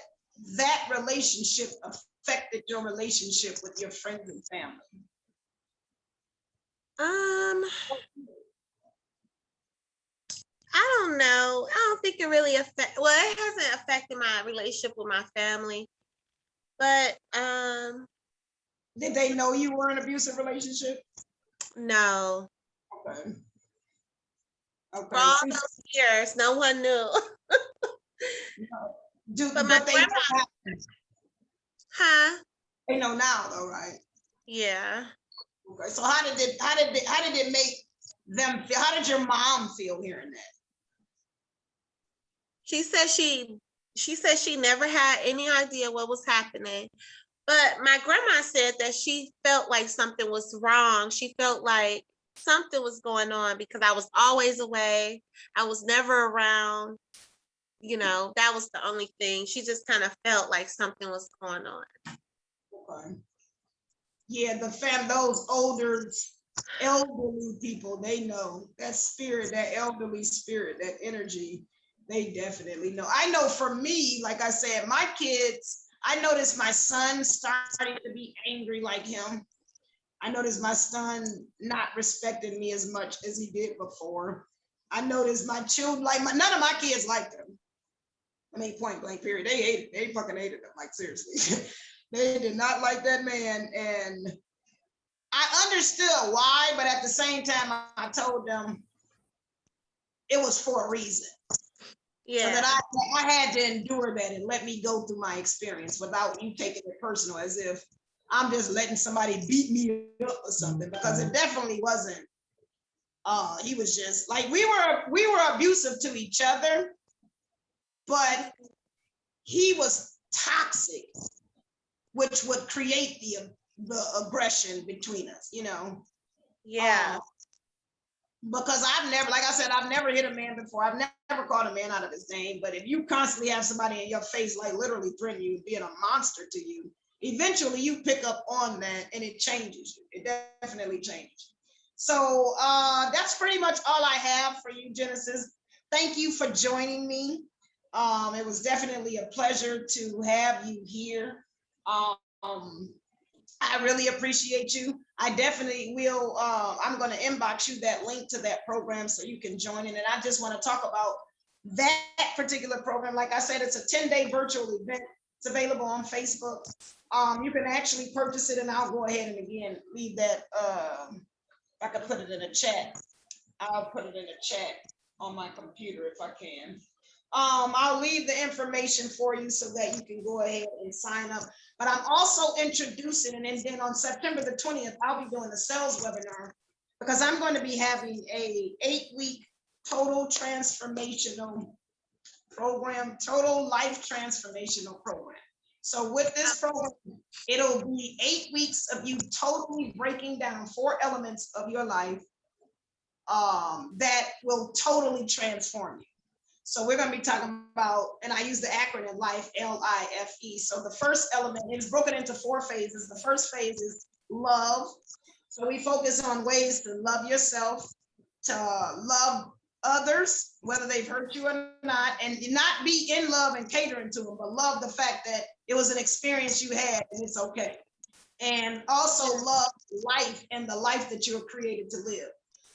that relationship affected your relationship with your friends and family? I don't know. I don't think it really it hasn't affected my relationship with my family. But did they know you were in an abusive relationship? No. Okay. For all those years, no one knew. But my grandma, huh? They know now, though, right? Yeah. Okay. So how did it make them feel? How did your mom feel hearing that? She said she never had any idea what was happening. But my grandma said that she felt like something was wrong. She felt like something was going on because I was always away. I was never around. That was the only thing. She just kind of felt like something was going on. Okay. Yeah, those elderly people, they know that spirit, that elderly spirit, that energy, they definitely know. I know for me, like I said, my kids, I noticed my son starting to be angry like him. I noticed my son not respecting me as much as he did before. I noticed my children, none of my kids liked him. I mean, point blank period. They hated, they fucking hated him. Like, seriously. They did not like that man. And I understood why, but at the same time, I told them it was for a reason. So that I had to endure that and let me go through my experience without you taking it personal as if I'm just letting somebody beat me up or something, because it definitely wasn't. He was just like, we were abusive to each other, but he was toxic, which would create the aggression between us, you know. Yeah. Because I've never, like I said, I've never hit a man before. I've never called a man out of his name. But if you constantly have somebody in your face, like literally threatening you, being a monster to you, eventually you pick up on that and it changes you. It definitely changes. So that's pretty much all I have for you, Genesis. Thank you for joining me. It was definitely a pleasure to have you here. Um, I really appreciate you. I definitely will. I'm going to inbox you that link to that program so you can join in. And I just want to talk about that particular program. Like I said, it's a 10-day virtual event. It's available on Facebook. You can actually purchase it, and I'll go ahead and again leave that. I can put it in a chat. I'll put it in a chat on my computer if I can. I'll leave the information for you so that you can go ahead and sign up. But I'm also introducing, and then on September the 20th, I'll be doing a sales webinar because I'm going to be having a 8-week total transformational program, total life transformational program. So with this program, it'll be 8 weeks of you totally breaking down 4 elements of your life that will totally transform you. So we're going to be talking about, and I use the acronym LIFE, LIFE. So the first element is broken into 4 phases. The first phase is love. So we focus on ways to love yourself, to love others, whether they've hurt you or not, and not be in love and catering to them, but love the fact that it was an experience you had and it's okay. And also love life and the life that you were created to live.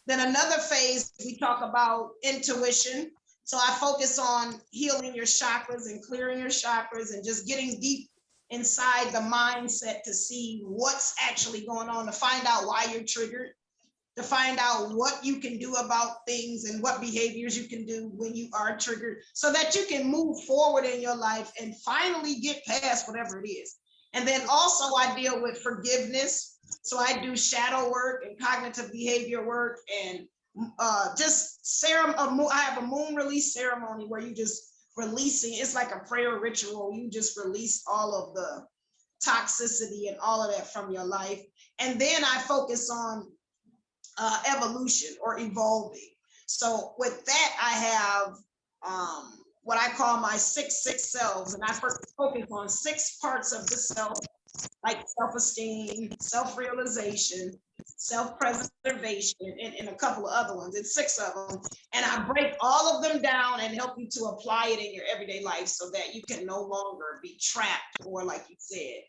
Then another phase, we talk about intuition. So I focus on healing your chakras and clearing your chakras and just getting deep inside the mindset to see what's actually going on, to find out why you're triggered, to find out what you can do about things and what behaviors you can do when you are triggered so that you can move forward in your life and finally get past whatever it is. And then also I deal with forgiveness. So I do shadow work and cognitive behavior work and just I have a moon release ceremony where you just releasing, it's like a prayer ritual. You just release all of the toxicity and all of that from your life. And then I focus on evolution or evolving. So with that, I have what I call my 6 selves, and I focus on 6 parts of the self, like self-esteem, self-realization, self-preservation, and a couple of other ones. It's 6 of them. And I break all of them down and help you to apply it in your everyday life so that you can no longer be trapped or, like you said,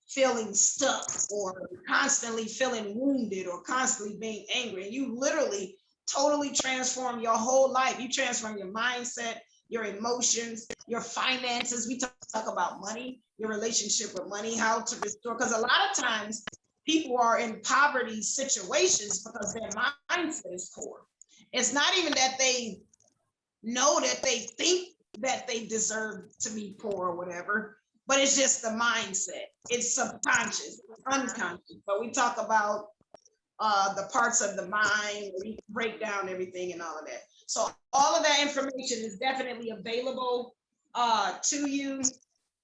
feeling stuck or constantly feeling wounded or constantly being angry. And you literally totally transform your whole life. You transform your mindset, your emotions, your finances. We talk about money, your relationship with money, how to restore. Because a lot of times people are in poverty situations because their mindset is poor. It's not even that they know that they think that they deserve to be poor or whatever, but it's just the mindset. It's subconscious, unconscious. But we talk about the parts of the mind, where you break down everything and all of that. So all of that information is definitely available to you.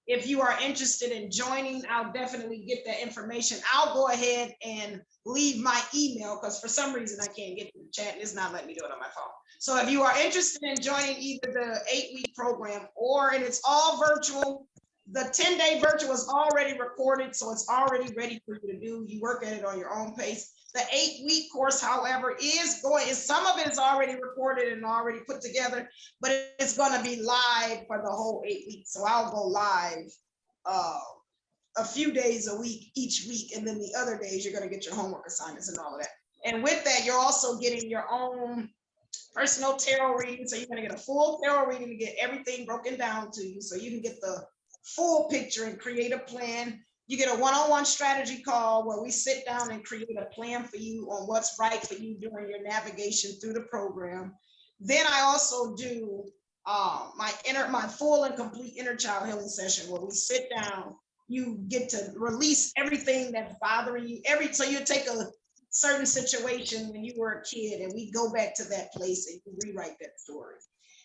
If you are interested in joining, I'll definitely get that information. I'll go ahead and leave my email because for some reason I can't get to the chat and it's not letting me do it on my phone. So if you are interested in joining either the 8-week program and it's all virtual, the 10-day virtual is already recorded, so it's already ready for you to do. You work at it on your own pace. The 8-week course, however, some of it is already recorded and already put together, but it's going to be live for the whole 8 weeks. So I'll go live a few days a week, each week, and then the other days you're going to get your homework assignments and all of that. And with that, you're also getting your own personal tarot reading. So you're going to get a full tarot reading to get everything broken down to you so you can get the full picture and create a plan. You get a one-on-one strategy call where we sit down and create a plan for you on what's right for you during your navigation through the program. Then I also do my full and complete inner child healing session where we sit down. You get to release everything that's bothering you. So you take a certain situation when you were a kid and we go back to that place and you rewrite that story.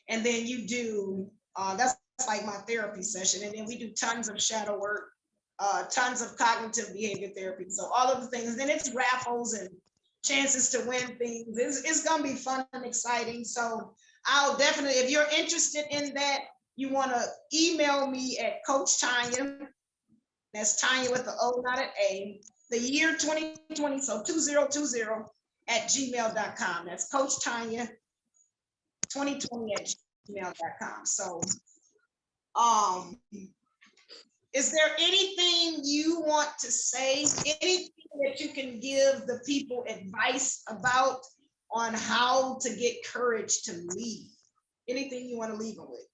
And then you do, that's like my therapy session. And then we do tons of shadow work, tons of cognitive behavior therapy. So all of the things, then it's raffles and chances to win things. It's going to be fun and exciting. So I'll definitely, if you're interested in that, you want to email me at Coach Tanya. That's Tanya with the O, not an A. The year 2020, so 2020 at gmail.com. That's Coach Tanya 2020 at gmail.com. So, is there anything you want to say? Anything that you can give the people advice about on how to get courage to lead? Anything you want to leave them with?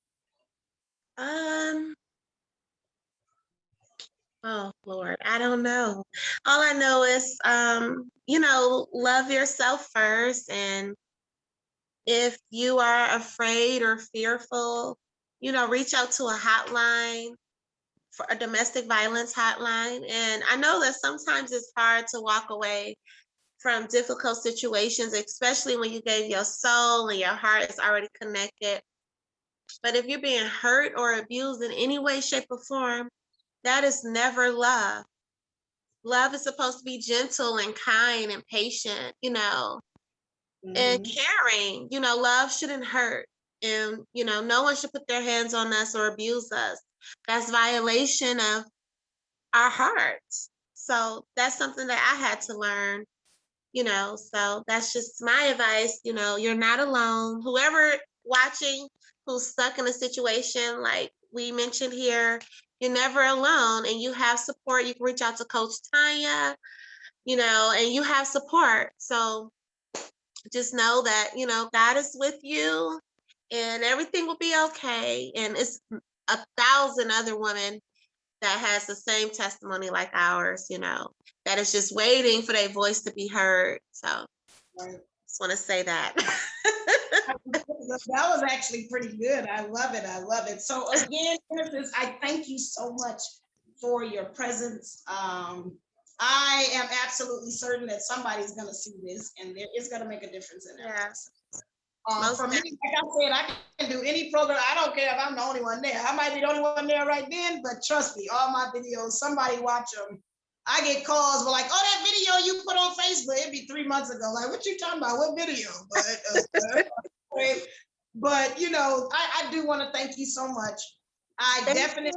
Oh Lord, I don't know. All I know is, love yourself first. And if you are afraid or fearful, reach out to a hotline, for a domestic violence hotline. And I know that sometimes it's hard to walk away from difficult situations, especially when you gave your soul and your heart is already connected. But if you're being hurt or abused in any way, shape, or form, that is never love. Love is supposed to be gentle and kind and patient, and caring. Love shouldn't hurt. And, no one should put their hands on us or abuse us. That's violation of our hearts. So that's something that I had to learn, so that's just my advice. You're not alone. Whoever watching who's stuck in a situation like we mentioned here, you're never alone, and you have support. You can reach out to Coach Tanya, and you have support. So just know that, God is with you and everything will be okay. And it's 1,000 other women that has the same testimony like ours, that is just waiting for their voice to be heard. So Right. just want to say that. That was actually pretty good. I love it. I love it. So again, Genesis, I thank you so much for your presence. I am absolutely certain that somebody's going to see this and it's going to make a difference in their lives. For me, like I said, I can do any program. I don't care if I'm the only one there. I might be the only one there right then, but trust me, all my videos, somebody watch them. I get calls, but like, oh, that video you put on Facebook, it'd be 3 months ago. Like, what you talking about? What video? But I do want to thank you so much. I definitely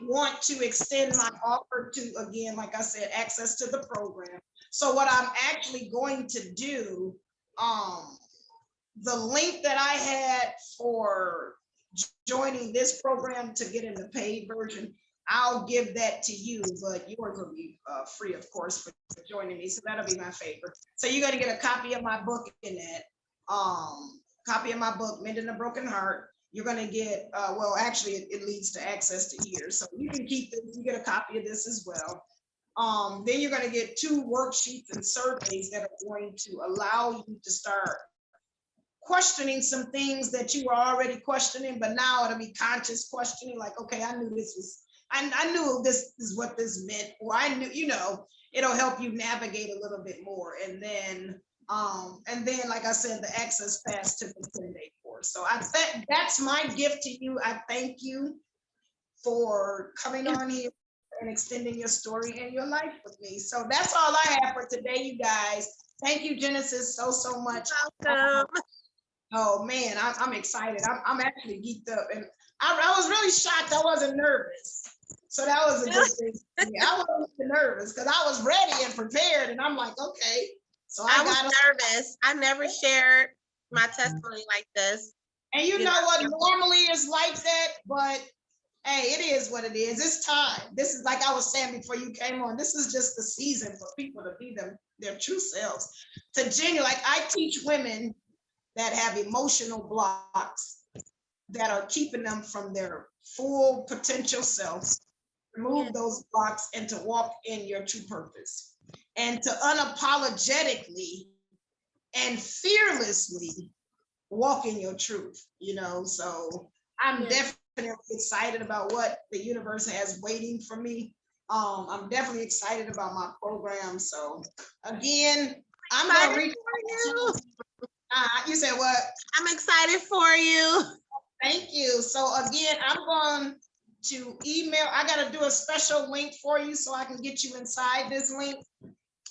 want to extend my offer to, again, like I said, access to the program. So what I'm actually going to do, the link that I had for joining this program to get in the paid version, I'll give that to you, but yours will be free, of course, for joining me. So that'll be my favor. So you're going to get a copy of my book in that, copy of my book, Mending the Broken Heart. You're going to get, well, actually, it leads to access to here. So you can keep this, you get a copy of this as well. Then you're going to get 2 worksheets and surveys that are going to allow you to start questioning some things that you were already questioning, but now it'll be conscious questioning, like, okay, I knew this was, I knew this is what this meant, or I knew, it'll help you navigate a little bit more. And then, like I said, the access pass to the 10-day course. So that's my gift to you. I thank you for coming on here and extending your story and your life with me. So that's all I have for today, you guys. Thank you, Genesis, so much. Oh man, I'm excited. I'm actually geeked up, and I was really shocked. I wasn't nervous, so that was a good thing. I wasn't nervous because I was ready and prepared, and I'm like, okay. So I was nervous. I never shared my testimony like this. And you know what? Normally it's like that, but Hey, it is what it is. It's time. This is like I was saying before you came on. This is just the season for people to be their true selves. To genuine, like I teach women that have emotional blocks that are keeping them from their full potential self. Yeah. Remove those blocks and to walk in your true purpose. And to unapologetically and fearlessly walk in your truth, So I'm Yeah. definitely excited about what the universe has waiting for me. I'm definitely excited about my program. So again, I'm gonna Excited reach for out to you. you said what? I'm excited for you. Thank you. So again, I'm going to email. I got to do a special link for you so I can get you inside this link.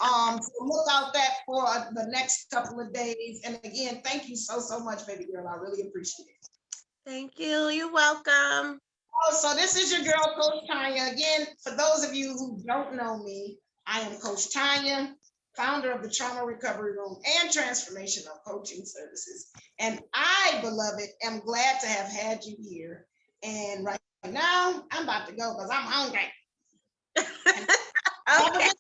So look out that for the next couple of days. And again, thank you so much, baby girl. I really appreciate it. Thank you. You're welcome. Oh, so this is your girl, Coach Tanya. Again, for those of you who don't know me, I am Coach Tanya, founder of the Trauma Recovery Room and Transformational Coaching Services. And I, beloved, am glad to have had you here. And right now, I'm about to go because I'm hungry. Okay.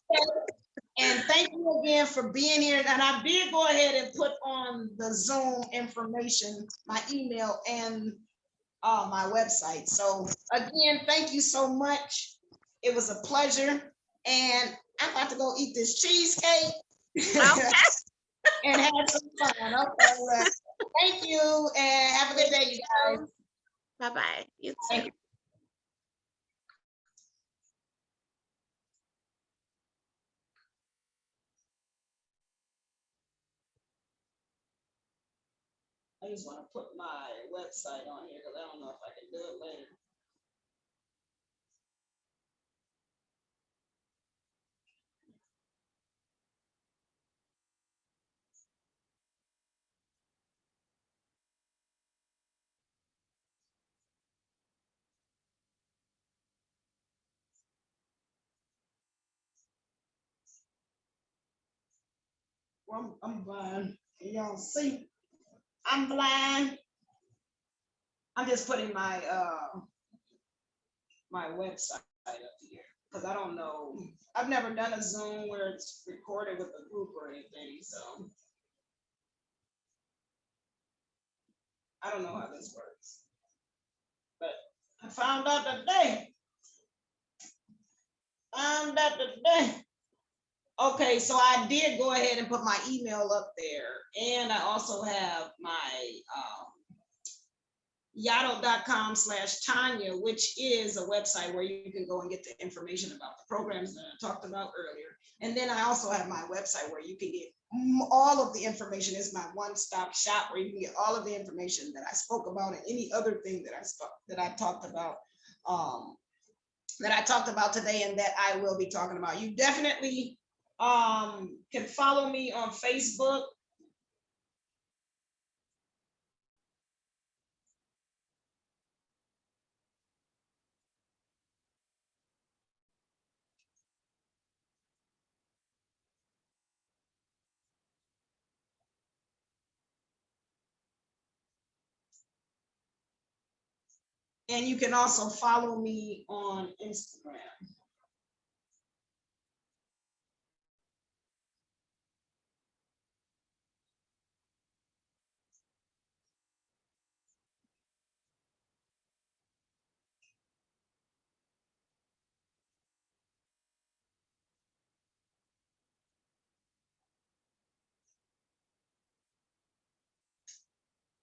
And thank you again for being here. And I did go ahead and put on the Zoom information, my email and my website. So again, thank you so much. It was a pleasure. And I'm about to go eat this cheesecake Okay. and have some fun. Okay. Well, thank you and have a good day, you guys. Bye-bye. You Thank too. you. I just want to put my website on here because I don't know if I can do it later. Well, I'm blind. Y'all see, I'm blind. I'm just putting my website up here because I don't know. I've never done a Zoom where it's recorded with a group or anything, so I don't know how this works. But I found out today. Found out today. Okay, so I did go ahead and put my email up there, and I also have my yaddo.com/Tanya, which is a website where you can go and get the information about the programs that I talked about earlier. And then I also have my website where you can get all of the information. Is my one-stop shop where you can get all of the information that I spoke about and any other thing that I talked about today and that I will be talking about. You definitely can follow me on Facebook. And you can also follow me on Instagram.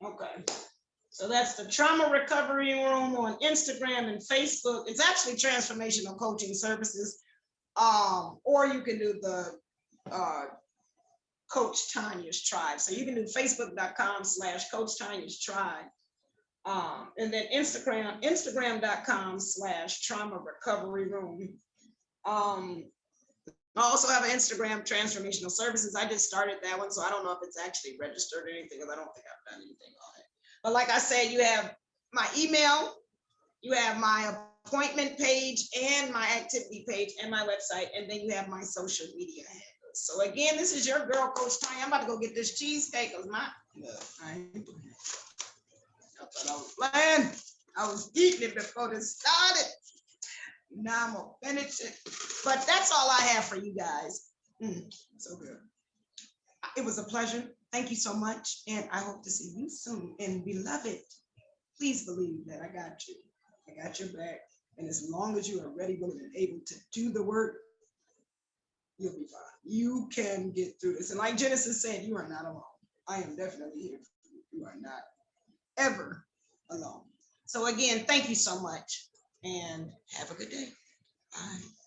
Okay. So that's the Trauma Recovery Room on Instagram and Facebook. It's actually Transformational Coaching Services. Or you can do the Coach Tanya's Tribe. So you can do facebook.com/Coach Tanya's Tribe. And then Instagram.com/Trauma Recovery Room. I also have an Instagram, Transformational Services. I just started that one, so I don't know if it's actually registered or anything because I don't think I've done anything on it. But like I said, you have my email, you have my appointment page and my activity page and my website, and then you have my social media handles. So again, this is your girl, Coach Tanya. I'm about to go get this cheesecake because I thought I was playing. I was eating it before this started. Now I'm gonna finish it. But that's all I have for you guys. So good. It was a pleasure. Thank you so much. And I hope to see you soon. And beloved, please believe that I got you. I got your back. And as long as you are ready, willing, and able to do the work, you'll be fine. You can get through this. And like Genesis said, you are not alone. I am definitely here for you. You are not ever alone. So again, thank you so much and have a good day. Bye.